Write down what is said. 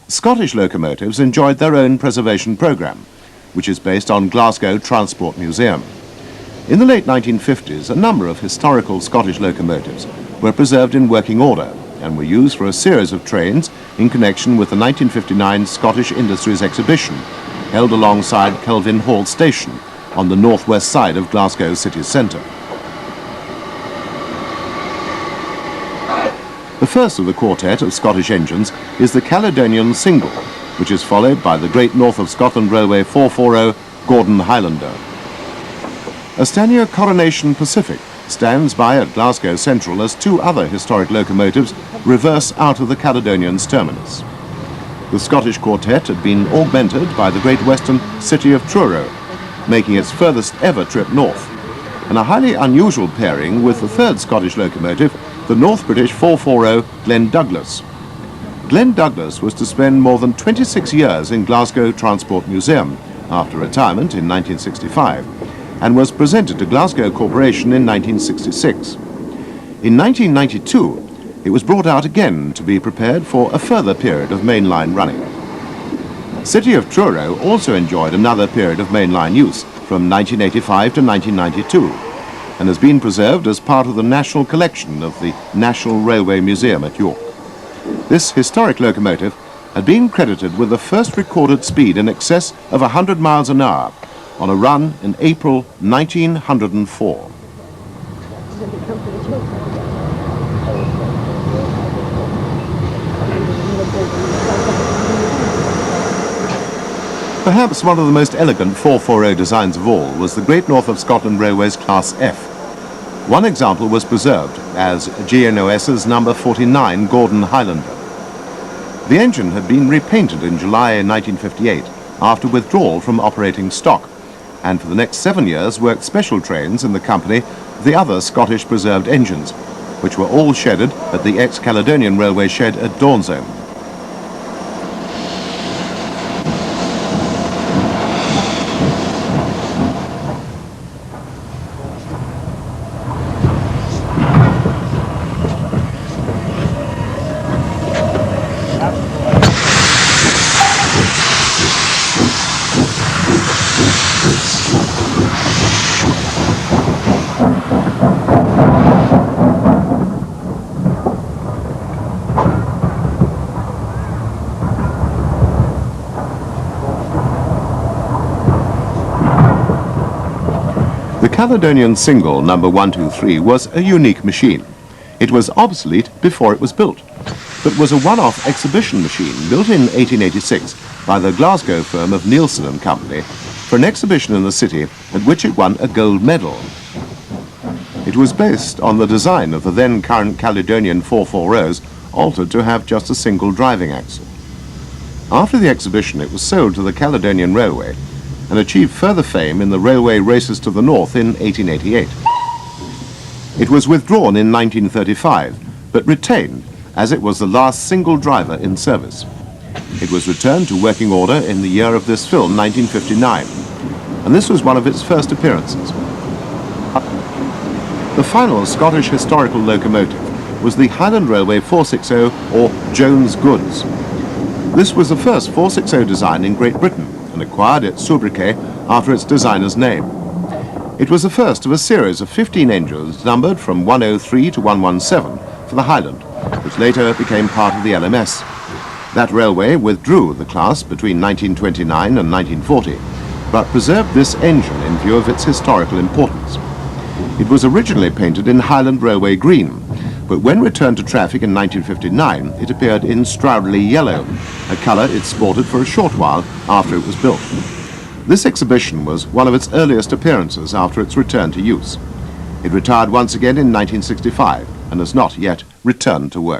Scottish locomotives enjoyed their own preservation programme, which is based on Glasgow Transport Museum. In the late 1950s, a number of historical Scottish locomotives were preserved in working order and were used for a series of trains in connection with the 1959 Scottish Industries Exhibition, held alongside Kelvin Hall Station on the northwest side of Glasgow city centre. The first of the quartet of Scottish engines is the Caledonian single, which is followed by the Great North of Scotland Railway 440 Gordon Highlander. A Stanier Coronation Pacific stands by at Glasgow Central as two other historic locomotives reverse out of the Caledonian's terminus. The Scottish quartet had been augmented by the Great Western City of Truro, making its furthest ever trip north, and a highly unusual pairing with the third Scottish locomotive, the North British 440 Glen Douglas. Glen Douglas was to spend more than 26 years in Glasgow Transport Museum after retirement in 1965, and was presented to Glasgow Corporation in 1966. In 1992, it was brought out again to be prepared for a further period of mainline running. City of Truro also enjoyed another period of mainline use from 1985 to 1992 and has been preserved as part of the National Collection of the National Railway Museum at York. This historic locomotive had been credited with the first recorded speed in excess of 100 miles an hour on a run in April 1904. Perhaps one of the most elegant 440 designs of all was the Great North of Scotland Railway's Class F. One example was preserved as GNOS's number 49 Gordon Highlander. The engine had been repainted in July 1958 after withdrawal from operating stock, and for the next 7 years worked special trains in the company of the other Scottish preserved engines, which were all shedded at the ex-Caledonian Railway shed at Dornzone. The Caledonian single number 123 was a unique machine. It was obsolete before it was built, but was a one-off exhibition machine built in 1886 by the Glasgow firm of Nielsen and Company for an exhibition in the city at which it won a gold medal. It was based on the design of the then current Caledonian 440s, altered to have just a single driving axle. After the exhibition, it was sold to the Caledonian Railway and achieved further fame in the railway races to the north in 1888. It was withdrawn in 1935, but retained as it was the last single driver in service. It was returned to working order in the year of this film, 1959, and this was one of its first appearances. The final Scottish historical locomotive was the Highland Railway 460 or Jones Goods. This was the first 460 design in Great Britain and acquired its sobriquet after its designer's name. It was the first of a series of 15 engines numbered from 103 to 117 for the Highland, which later became part of the LMS. That railway withdrew the class between 1929 and 1940, but preserved this engine in view of its historical importance. It was originally painted in Highland Railway green, but when returned to traffic in 1959, it appeared in Stroudley yellow, a colour it sported for a short while after it was built. This exhibition was one of its earliest appearances after its return to use. It retired once again in 1965 and has not yet returned to work.